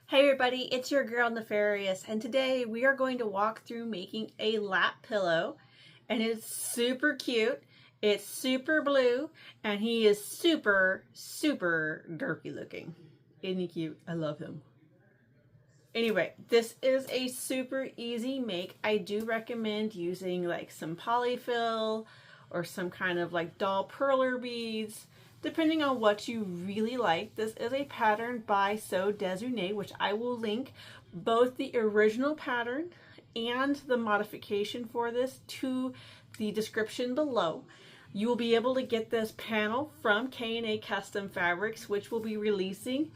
Hey everybody, it's your girl Nefarious, and today we are going to walk through making a lap pillow, and it's super cute, it's super blue, and he is super derpy looking. Isn't he cute? I love him. Anyway, this is a super easy make. I do recommend using like some polyfill or some kind of like doll perler beads, depending on what you really like. This is a pattern by Sew Desu Ne, which I will link both the original pattern and the modification for this to the description below. You will be able to get this panel from K&A Custom Fabrics, which will be releasing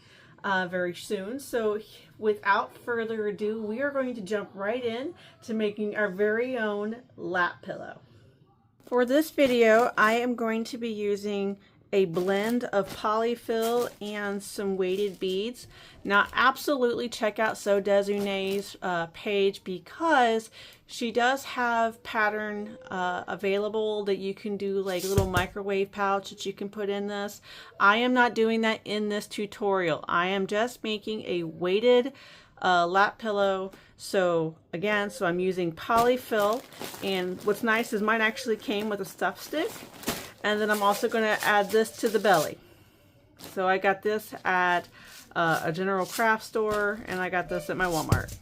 very soon. So without further ado, we are going to jump right in to making our very own lap pillow. For this video, I am going to be using a blend of polyfill and some weighted beads. Now absolutely check out Sew Desu Ne's page, because she does have pattern available that you can do, like little microwave pouch that you can put in this. I am not doing that in this tutorial. I am just making a weighted lap pillow. So again, I'm using polyfill, and what's nice is mine actually came with a stuff stick. And then I'm also going to add this to the belly. So I got this at a general craft store, and I got this at my Walmart.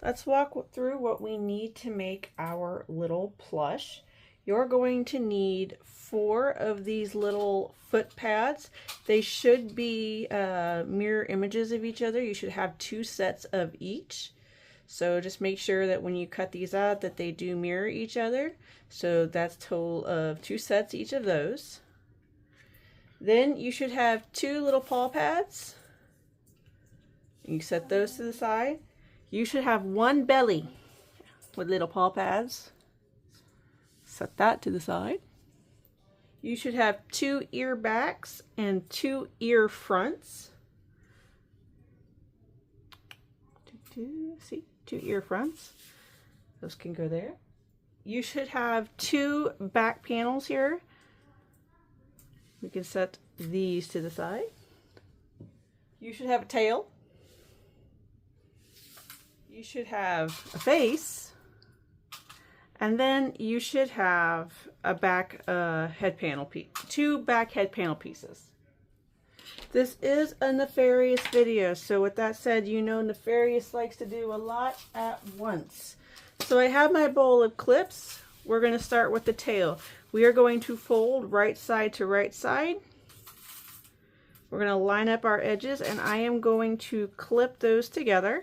Let's walk through what we need to make our little plush. You're going to need 4 of these little foot pads. They should be mirror images of each other. You should have 2 sets of each. So just make sure that when you cut these out that they do mirror each other. So that's a total of 2 sets each of those. Then you should have 2 little paw pads. You set those to the side. You should have 1 belly with little paw pads. Set that to the side. You should have 2 ear backs and 2 ear fronts. See? 2 ear fronts. Those can go there. You should have 2 back panels here. We can set these to the side. You should have a tail. You should have a face. And then you should have a back head panel piece. 2 back head panel pieces. This is a Nefarious video, so with that said, you know Nefarious likes to do a lot at once. So I have my bowl of clips. We're going to start with the tail. We are going to fold right side to right side. We're going to line up our edges, and I am going to clip those together.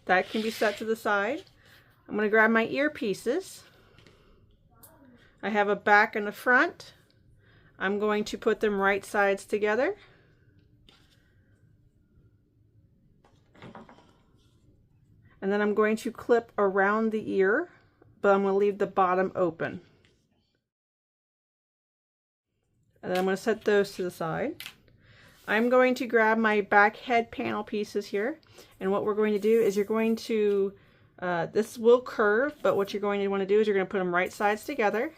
That can be set to the side. I'm going to grab my ear pieces. I have a back and a front. I'm going to put them right sides together. And then I'm going to clip around the ear, but I'm going to leave the bottom open. And then I'm going to set those to the side. I'm going to grab my back head panel pieces here. And what we're going to do is you're going to, this will curve, but what you're going to want to do is you're going to put them right sides together,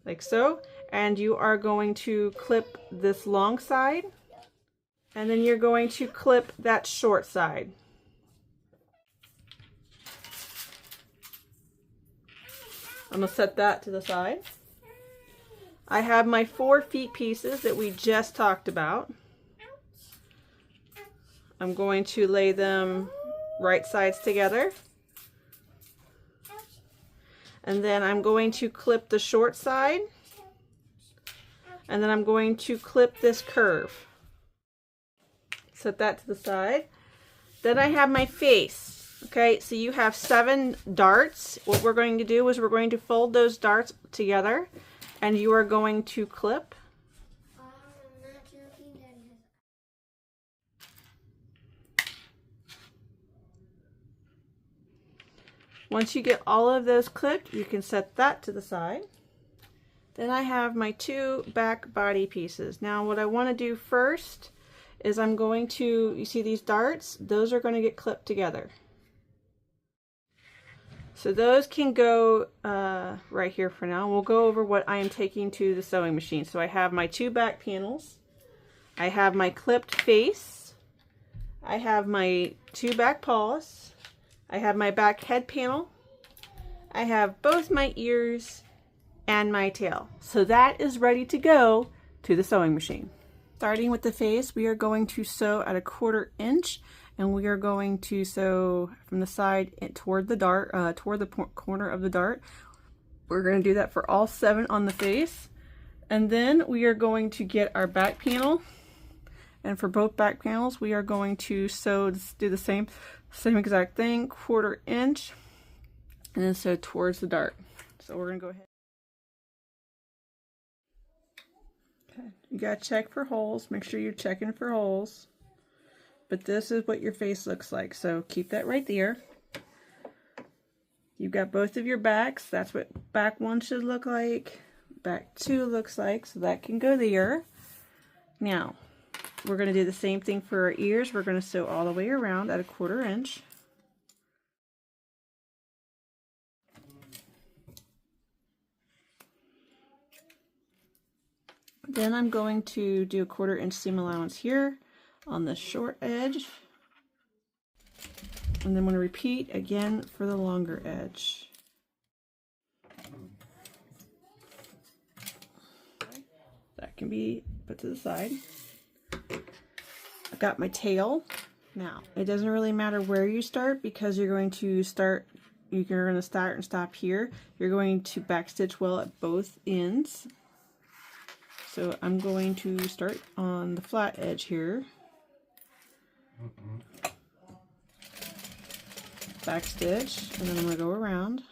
like so. And you are going to clip this long side, and then you're going to clip that short side. I'm going to set that to the side. I have my 4 feet pieces that we just talked about. I'm going to lay them right sides together. And then I'm going to clip the short side. And then I'm going to clip this curve. Set that to the side. Then I have my face. Okay, so you have 7 darts. What we're going to do is we're going to fold those darts together, and you are going to clip. Once you get all of those clipped, you can set that to the side. Then I have my 2 back body pieces. Now what I want to do first is I'm going to, you see these darts? Those are going to get clipped together. So those can go right here for now. We'll go over what I am taking to the sewing machine. So I have my 2 back panels. I have my clipped face. I have my 2 back paws. I have my back head panel. I have both my ears and my tail. So that is ready to go to the sewing machine. Starting with the face, we are going to sew at 1/4 inch, and we are going to sew from the side toward the dart, toward the corner of the dart. We're going to do that for all 7 on the face. And then we are going to get our back panel. And for both back panels, we are going to do the same exact thing, 1/4 inch, and then sew towards the dart. So we're going to go ahead. Okay, you got to check for holes. Make sure you're checking for holes. But this is what your face looks like, so keep that right there. You've got both of your backs. That's what back 1 should look like. Back 2 looks like, so that can go there. Now, we're going to do the same thing for our ears. We're going to sew all the way around at 1/4 inch. Then I'm going to do a 1/4 inch seam allowance here on the short edge. And then I'm going to repeat again for the longer edge. That can be put to the side. I've got my tail. Now, it doesn't really matter where you start because you're going to start and stop here. You're going to backstitch well at both ends. So I'm going to start on the flat edge here. Backstitch, and then I'm going to go around.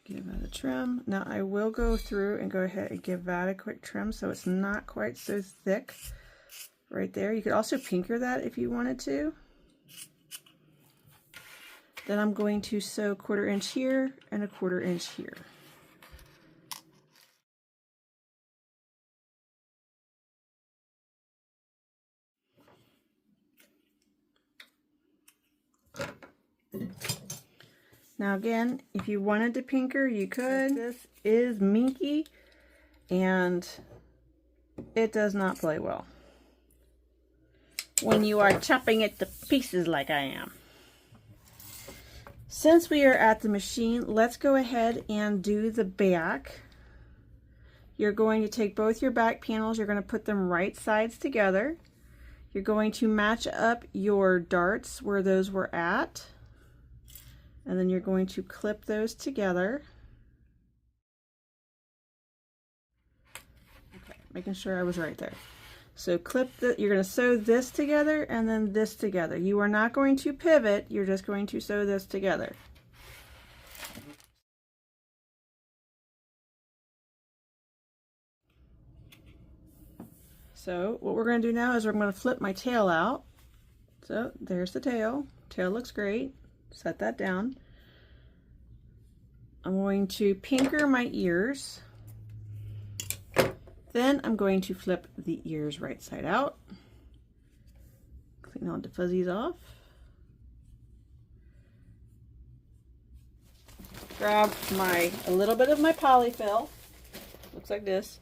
Give that a trim. Now I will go through and go ahead and give that a quick trim so it's not quite so thick right there. You could also pinker that if you wanted to. Then I'm going to sew 1/4 inch here and 1/4 inch here. Now again, if you wanted to pinker, you could. This is minky and it does not play well when you are chopping it to pieces like I am. Since we are at the machine, let's go ahead and do the back. You're going to take both your back panels, you're going to put them right sides together. You're going to match up your darts where those were at. And then you're going to clip those together. Okay, making sure I was right there. So you're going to sew this together and then this together. You are not going to pivot, you're just going to sew this together. So what we're going to do now is we're going to flip my tail out. So there's the tail. Tail looks great. Set that down. I'm going to pinker my ears. Then I'm going to flip the ears right side out. Clean all the fuzzies off. Grab a little bit of my polyfill. Looks like this.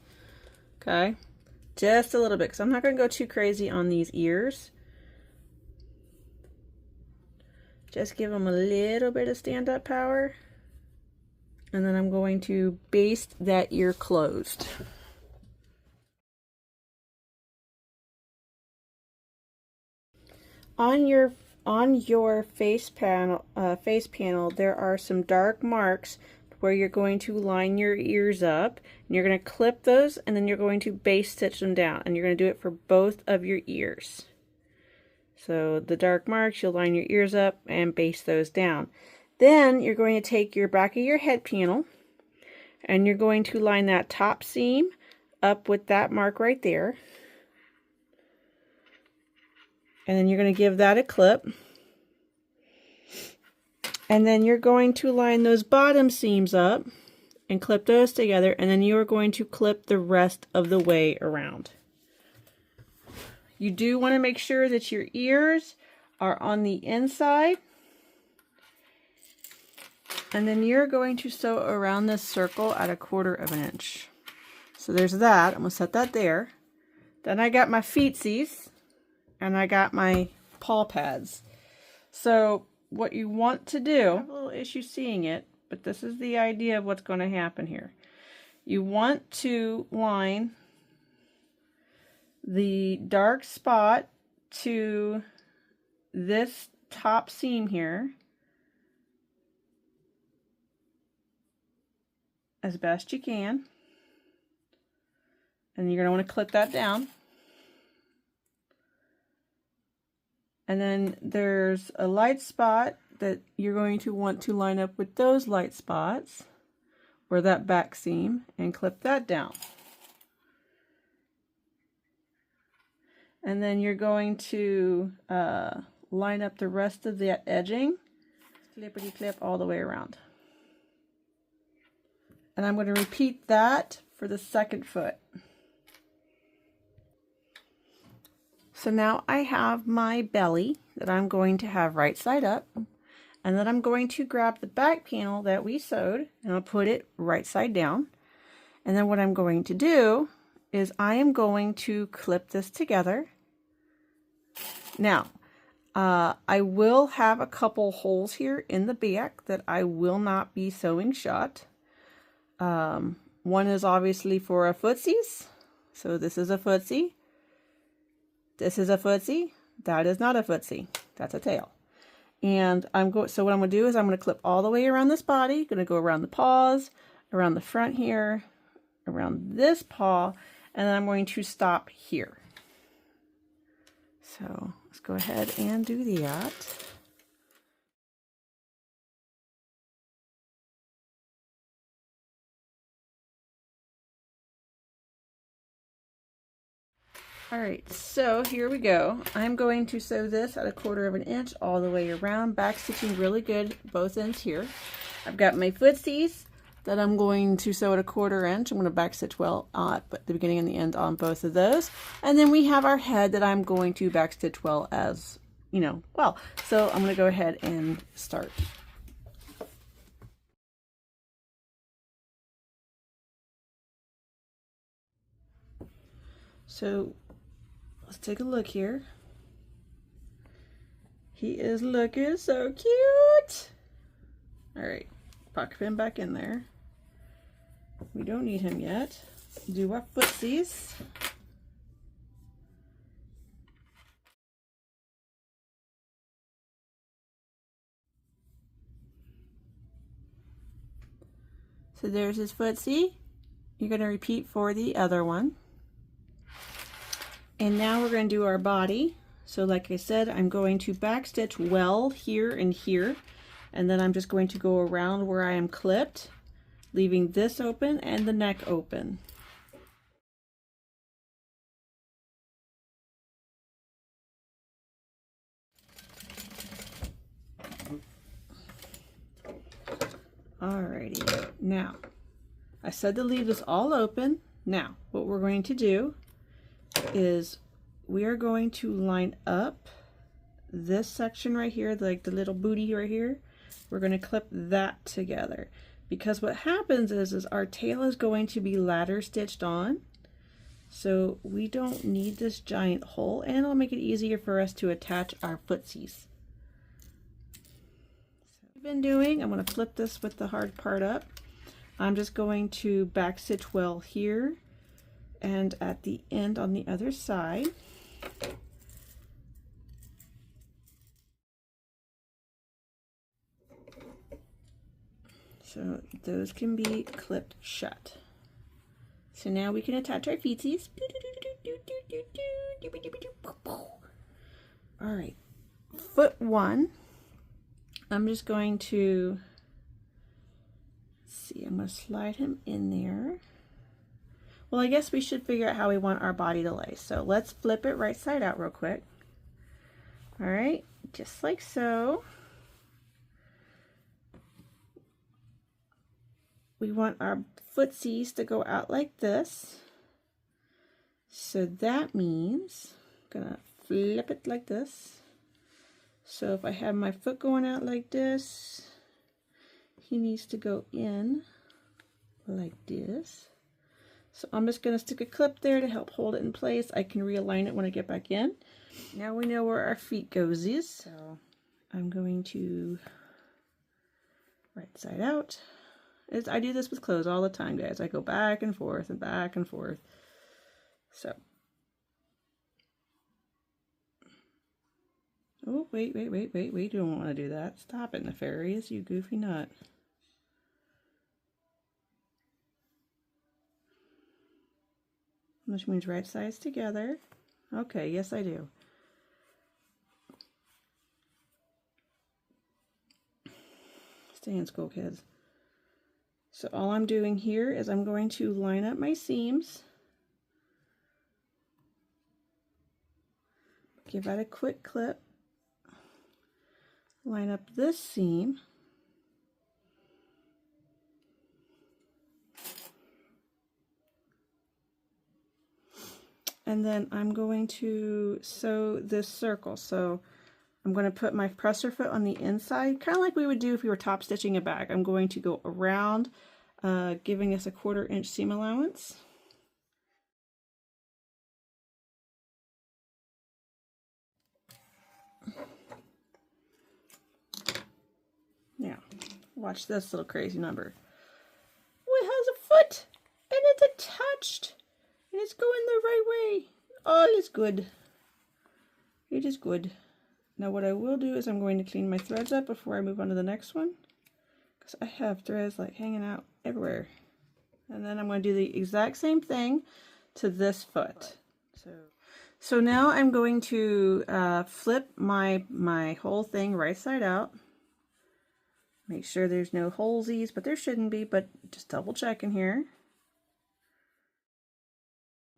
Okay. Just a little bit, because I'm not going to go too crazy on these ears. Just give them a little bit of stand-up power. And then I'm going to baste that ear closed. On your face panel, there are some dark marks where you're going to line your ears up, and you're going to clip those, and then you're going to base stitch them down, and you're going to do it for both of your ears. So the dark marks, you'll line your ears up and base those down. Then you're going to take your back of your head panel, and you're going to line that top seam up with that mark right there. And then you're going to give that a clip. And then you're going to line those bottom seams up and clip those together, and then you are going to clip the rest of the way around. You do want to make sure that your ears are on the inside. And then you're going to sew around this circle at 1/4 of an inch. So there's that. I'm going to set that there. Then I got my feetsies and I got my paw pads. So what you want to do, I have a little issue seeing it, but this is the idea of what's going to happen here. You want to line the dark spot to this top seam here as best you can. And you're going to want to clip that down. And then there's a light spot that you're going to want to line up with those light spots, or that back seam, and clip that down. And then you're going to line up the rest of that edging, clippity clip all the way around. And I'm going to repeat that for the second foot. So now I have my belly that I'm going to have right side up, and then I'm going to grab the back panel that we sewed and I'll put it right side down. And then what I'm going to do is I am going to clip this together. Now, I will have a couple holes here in the back that I will not be sewing shut. One is obviously for a footsies. So this is a footsie. This is a footsie. That is not a footsie. That's a tail. And so what I'm going to do is I'm going to clip all the way around this body. Going to go around the paws, around the front here, around this paw, and then I'm going to stop here. So let's go ahead and do that. Alright, so here we go. I'm going to sew this at 1/4 of an inch all the way around, back stitching really good both ends here. I've got my footsies that I'm going to sew at 1/4 inch. I'm going to back stitch well at the beginning and the end on both of those. And then we have our head that I'm going to back stitch well as, well. So I'm going to go ahead and start. So let's take a look here. He is looking so cute. All right, pocket pin back in there. We don't need him yet. Do our footsies. So there's his footsie. You're going to repeat for the other one. And now we're going to do our body. So like I said, I'm going to back stitch well here and here, and then I'm just going to go around where I am clipped, leaving this open and the neck open. Alrighty, now I said to leave this all open. Now what we're going to do is we are going to line up this section right here, like the little booty right here. We're going to clip that together, because what happens is our tail is going to be ladder stitched on, so we don't need this giant hole, and it'll make it easier for us to attach our footsies. So what I've been doing, I'm going to flip this with the hard part up. I'm just going to back stitch well here and at the end on the other side. So those can be clipped shut. So now we can attach our feetsies. All right, foot one, I'm just going to see, I'm going to slide him in there. Well, I guess we should figure out how we want our body to lay. So let's flip it right side out real quick. All right, just like so. We want our footsies to go out like this. So that means I'm gonna flip it like this. So if I have my foot going out like this, he needs to go in like this. So I'm just going to stick a clip there to help hold it in place. I can realign it when I get back in. Now we know where our feet goes is. So I'm going to right side out. I do this with clothes all the time, guys. I go back and forth and back and forth. So. Oh, wait. You don't want to do that. Stop it, Nefarious, you goofy nut. Which means right sides together. Okay, yes I do. Stay in school, kids. So all I'm doing here is I'm going to line up my seams. Give that a quick clip. Line up this seam. And then I'm going to sew this circle. So I'm going to put my presser foot on the inside, kind of like we would do if we were top stitching a bag. I'm going to go around, giving us a 1/4 inch seam allowance. Now, watch this little crazy number. Oh, it has a foot, and it's attached. And it's going the right way. All is good. It is good. Now what I will do is I'm going to clean my threads up before I move on to the next one. Because I have threads like hanging out everywhere. And then I'm going to do the exact same thing to this foot. So now I'm going to flip my whole thing right side out. Make sure there's no holesies, but there shouldn't be, but just double checking here.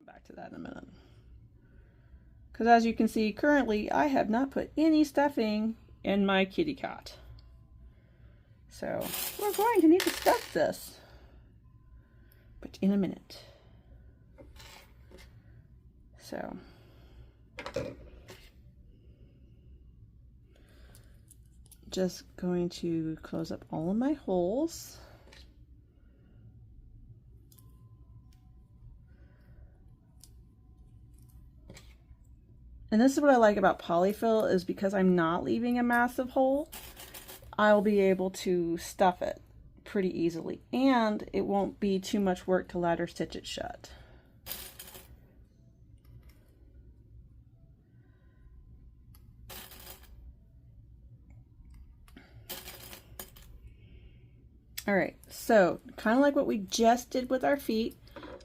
Back to that in a minute. Because as you can see, currently I have not put any stuffing in my kitty cot. So we're going to need to stuff this, but in a minute. So just going to close up all of my holes. And this is what I like about polyfill, is because I'm not leaving a massive hole, I'll be able to stuff it pretty easily. And it won't be too much work to ladder stitch it shut. Alright, so kind of like what we just did with our feet,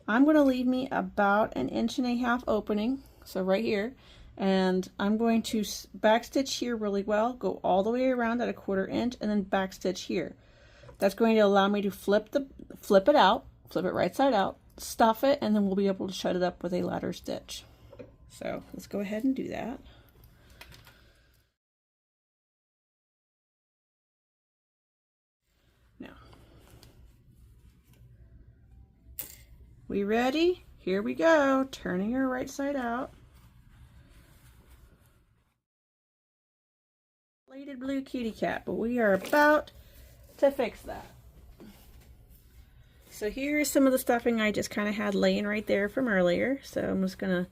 I'm going to leave me about 1.5 inches opening, so right here. And I'm going to backstitch here really well, go all the way around at a 1/4 inch, and then backstitch here. That's going to allow me to flip it out, flip it right side out, stuff it, and then we'll be able to shut it up with a ladder stitch. So let's go ahead and do that. Now, we ready? Here we go, turning her right side out. Plated blue kitty cat, but we are about to fix that. So here's some of the stuffing I just kind of had laying right there from earlier. So I'm just gonna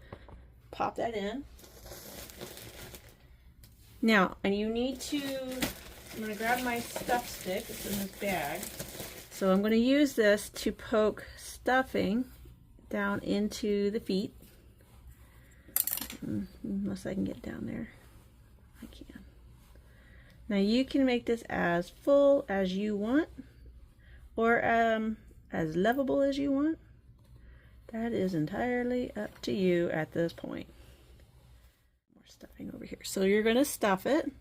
pop that in. Now, and you need to, I'm gonna grab my stuff stick, it's in this bag. So I'm gonna use this to poke stuffing down into the feet. Unless I can get down there. I can. Now you can make this as full as you want, or as lovable as you want. That is entirely up to you at this point. More stuffing over here. So you're going to stuff it.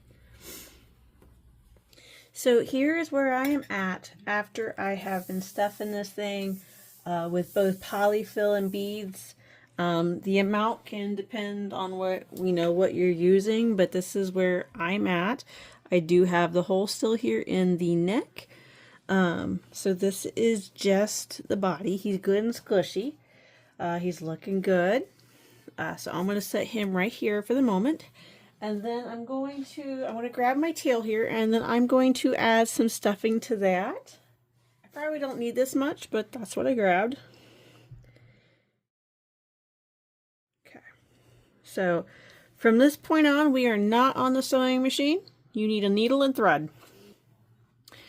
So here is where I am at after I have been stuffing this thing with both polyfill and beads. The amount can depend on what you're using, but this is where I'm at. I do have the hole still here in the neck. So this is just the body. He's good and squishy. He's looking good. So I'm going to set him right here for the moment. And then I'm going to grab my tail here, and then I'm going to add some stuffing to that. I probably don't need this much, but that's what I grabbed. Okay. So from this point on, we are not on the sewing machine. You need a needle and thread.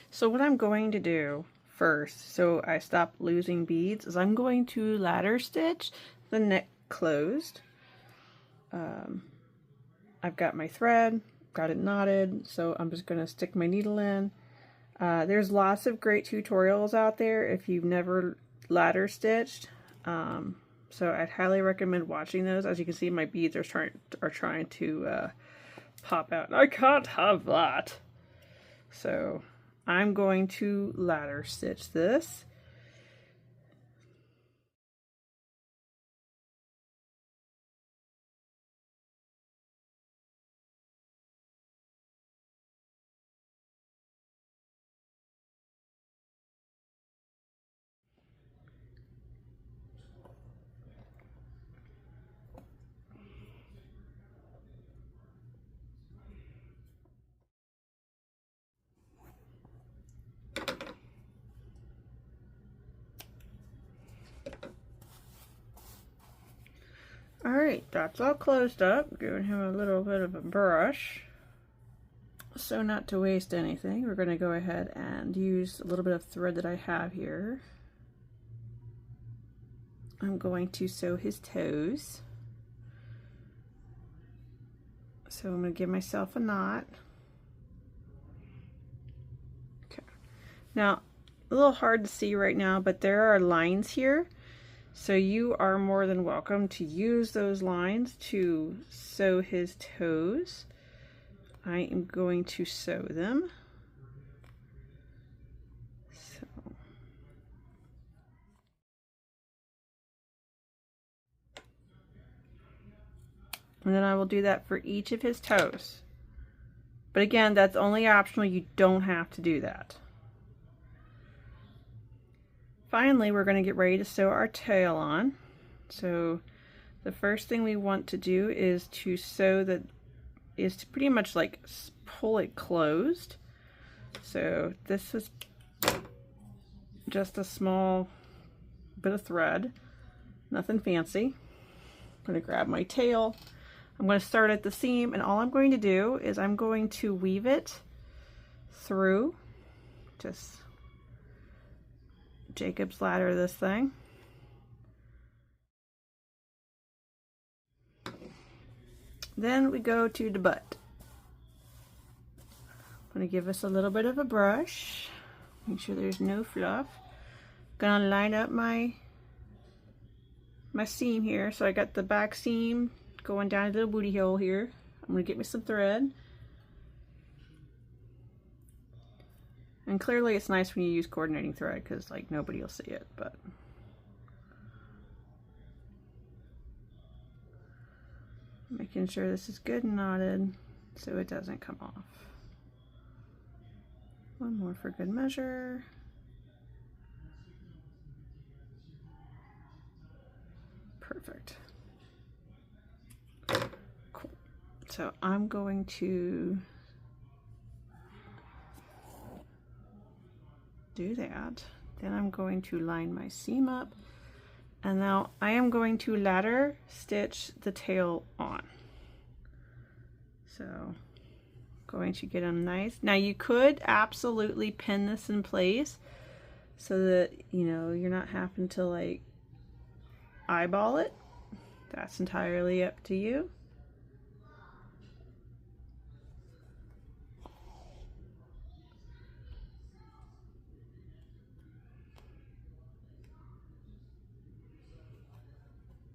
So what I'm going to do first, so I stop losing beads, is I'm going to ladder stitch the neck closed. I've got my thread, got it knotted, so I'm just going to stick my needle in. There's lots of great tutorials out there if you've never ladder stitched. So I'd highly recommend watching those. As you can see, my beads are trying to pop out. I can't have that. So I'm going to ladder stitch this. Alright, that's all closed up. Giving him a little bit of a brush. So not to waste anything, we're going to go ahead and use a little bit of thread that I have here. I'm going to sew his toes. So I'm going to give myself a knot. Okay. Now, a little hard to see right now, but there are lines here. So you are more than welcome to use those lines to sew his toes. I am going to sew them. So. And then I will do that for each of his toes. But again, that's only optional. You don't have to do that. Finally, we're going to get ready to sew our tail on. So the first thing we want to do is to pretty much like pull it closed. So this is just a small bit of thread, nothing fancy. I'm going to grab my tail. I'm going to start at the seam, and all I'm going to do is I'm going to weave it through, just Jacob's ladder this thing. Then we go to the butt. I'm going to give us a little bit of a brush, make sure there's no fluff. Gonna line up my seam here. So I got the back seam going down to the booty hole here. I'm going to get me some thread. And clearly it's nice when you use coordinating thread because like nobody will see it, but making sure this is good and knotted so it doesn't come off. One more for good measure. Perfect. Cool. So I'm going to do that. Then I'm going to line my seam up, and now I am going to ladder stitch the tail on. So going to get them nice. Now you could absolutely pin this in place so that you know you're not having to like eyeball it. That's entirely up to you.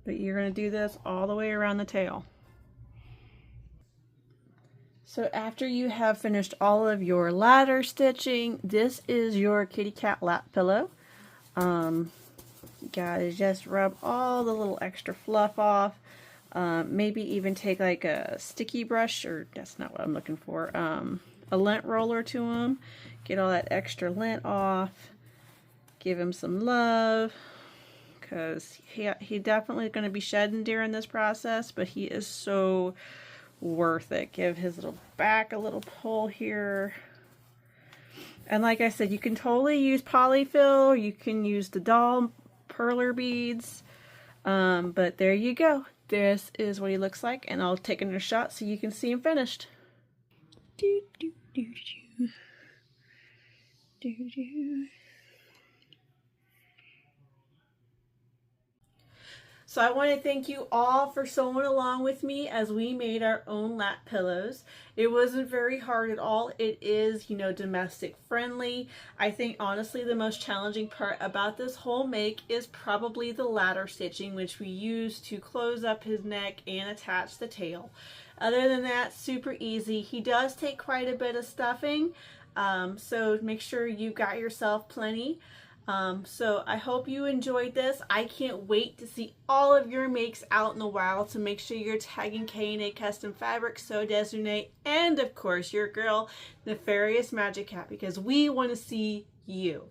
But you're going to do this all the way around the tail. So after you have finished all of your ladder stitching, this is your kitty cat lap pillow. You gotta just rub all the little extra fluff off. Maybe even take like a sticky brush, or that's not what I'm looking for, a lint roller to him. Get all that extra lint off. Give him some love. Because he definitely going to be shedding during this process, but he is so worth it. Give his little back a little pull here. And like I said, you can totally use polyfill, or you can use the doll perler beads. But there you go. This is what he looks like, and I'll take another shot so you can see him finished. Do, do, do, do. Do, do. So I want to thank you all for sewing along with me as we made our own lap pillows. It wasn't very hard at all. It is, you know, domestic friendly. I think honestly the most challenging part about this whole make is probably the ladder stitching, which we use to close up his neck and attach the tail. Other than that, super easy. He does take quite a bit of stuffing, so make sure you got yourself plenty. So I hope you enjoyed this. I can't wait to see all of your makes out in the wild, so make sure you're tagging K&A Custom Fabrics, Sew Desu Ne, and of course your girl Nefarious Magic Cat, because we want to see you.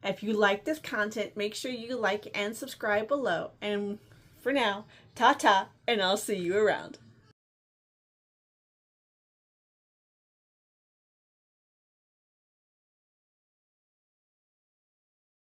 If you like this content, make sure you like and subscribe below. And for now, ta-ta, and I'll see you around.